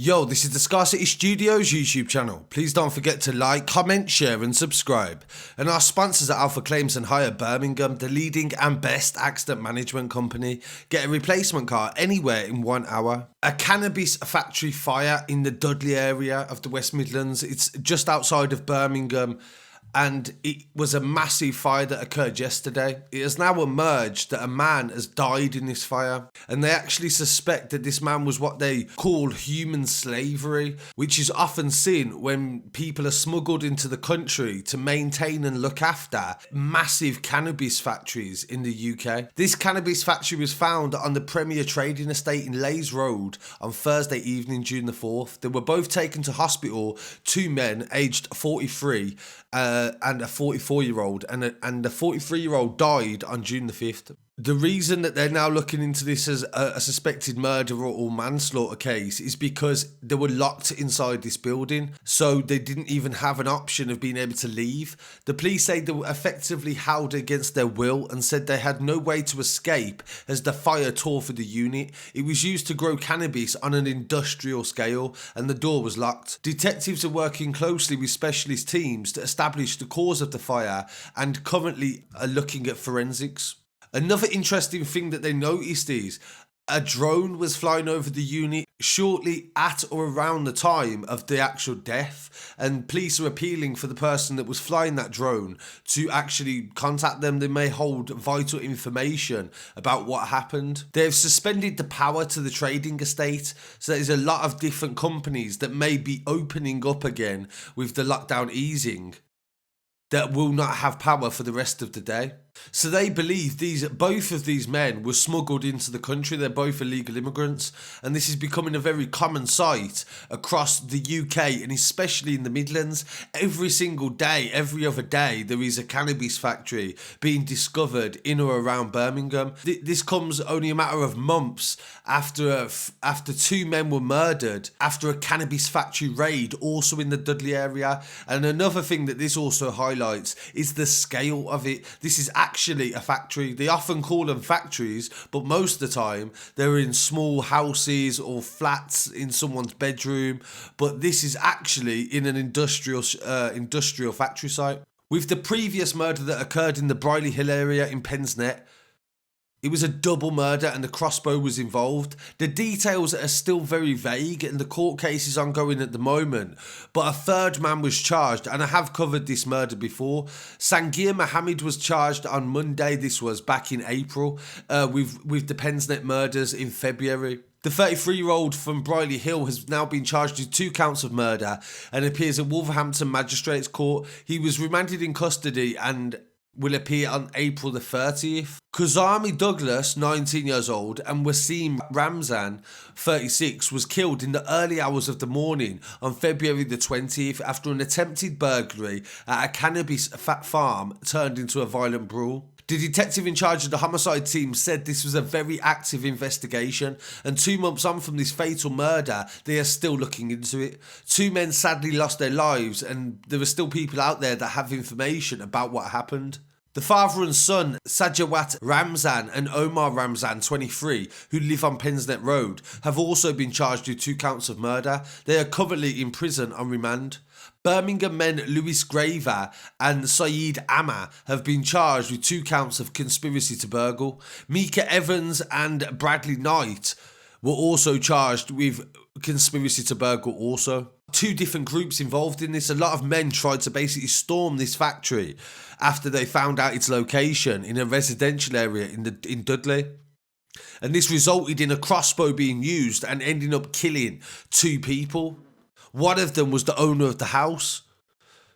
Yo, this is the Scarcity Studios YouTube channel. Please don't forget to like, comment, share and subscribe. And our sponsors are Alpha Claims and Hire Birmingham, the leading and best accident management company. Get a replacement car anywhere in 1 hour. A cannabis factory fire in the Dudley area of the West Midlands. It's just outside of Birmingham. And it was a massive fire that occurred yesterday. It has now emerged that a man has died in this fire, and they actually suspect that this man was what they call human slavery, which is often seen when people are smuggled into the country to maintain and look after massive cannabis factories in the UK. This cannabis factory was found on the Premier Trading Estate in Leys Road on Thursday evening, June the 4th. They were both taken to hospital, two men aged 43 and a 44-year-old, and the 43-year-old died on June the 5th. The reason that they're now looking into this as a suspected murder or manslaughter case is because they were locked inside this building, so they didn't even have an option of being able to leave. The police say they were effectively held against their will and said they had no way to escape as the fire tore through the unit. It was used to grow cannabis on an industrial scale and the door was locked. Detectives are working closely with specialist teams to establish the cause of the fire and currently are looking at forensics. Another interesting thing that they noticed is a drone was flying over the unit shortly at or around the time of the actual death, and police are appealing for the person that was flying that drone to actually contact them. They may hold vital information about what happened. They've suspended the power to the trading estate, so there's a lot of different companies that may be opening up again with the lockdown easing that will not have power for the rest of the day. So they believe both of these men were smuggled into the country. They're both illegal immigrants, and this is becoming a very common sight across the UK and especially in the Midlands. Every single day, every other day, there is a cannabis factory being discovered in or around Birmingham. This comes only a matter of months after two men were murdered after a cannabis factory raid also in the Dudley area. And another thing that this also highlights is the scale of it. This is actually a factory. They often call them factories, but most of the time they're in small houses or flats in someone's bedroom. But this is actually in an industrial factory site. With the previous murder that occurred in the Brierley Hill area in Pensnet, it was a double murder and the crossbow was involved. The details are still very vague and the court case is ongoing at the moment, but a third man was charged, and I have covered this murder before. Sangir Mohammed was charged on Monday. This was back in April with the Pensnet murders in February. The 33-year-old from Brierley Hill has now been charged with 2 counts of murder and appears at Wolverhampton Magistrates Court. He was remanded in custody and will appear on April the 30th. Kuzami Douglas, 19 years old, and Wasim Ramzan, 36, was killed in the early hours of the morning on February the 20th after an attempted burglary at a cannabis farm turned into a violent brawl. The detective in charge of the homicide team said this was a very active investigation, and 2 months on from this fatal murder, they are still looking into it. 2 men sadly lost their lives, and there are still people out there that have information about what happened. The father and son, Sajawat Ramzan and Omar Ramzan, 23, who live on Pensnet Road, have also been charged with 2 counts of murder. They are currently in prison on remand. Birmingham men Lewis Graver and Saeed Amma have been charged with 2 counts of conspiracy to burgle. Mika Evans and Bradley Knight were also charged with conspiracy to burgle also. 2 different groups involved in this. A lot of men tried to basically storm this factory after they found out its location in a residential area in Dudley. And this resulted in a crossbow being used and ending up killing 2 people. One of them was the owner of the house.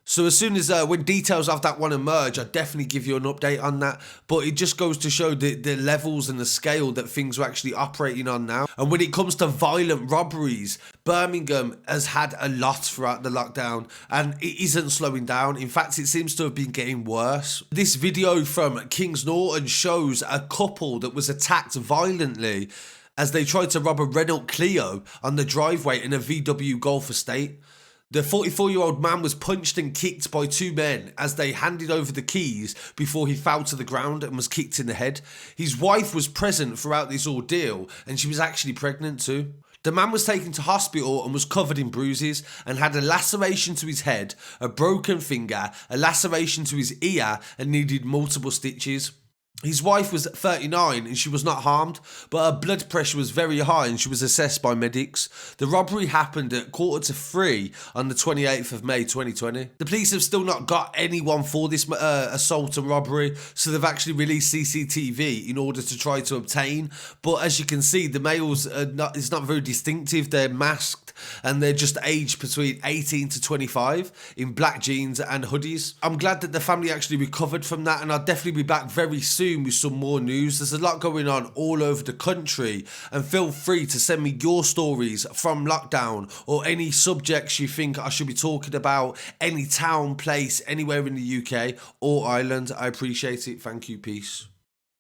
So as soon as when details of that one emerge, I'll definitely give you an update on that. But it just goes to show the levels and the scale that things are actually operating on now. And when it comes to violent robberies, Birmingham has had a lot throughout the lockdown and it isn't slowing down. In fact, it seems to have been getting worse. This video from Kings Norton shows a couple that was attacked violently as they tried to rob a Renault Clio on the driveway in a VW Golf estate. The 44-year-old man was punched and kicked by 2 men as they handed over the keys before he fell to the ground and was kicked in the head. His wife was present throughout this ordeal and she was actually pregnant too. The man was taken to hospital and was covered in bruises and had a laceration to his head, a broken finger, a laceration to his ear, and needed multiple stitches. His wife was 39 and she was not harmed, but her blood pressure was very high and she was assessed by medics. The robbery happened at 2:45 on the 28th of May 2020. The police have still not got anyone for this assault and robbery, so they've actually released CCTV in order to try to obtain. But as you can see, the males it's not very distinctive. They're masked and they're just aged between 18 to 25 in black jeans and hoodies. I'm glad that the family actually recovered from that, and I'll definitely be back very soon with some more news. There's a lot going on all over the country, and feel free to send me your stories from lockdown or any subjects you think I should be talking about, any town, place, anywhere in the UK or Ireland. I appreciate it. Thank you. Peace.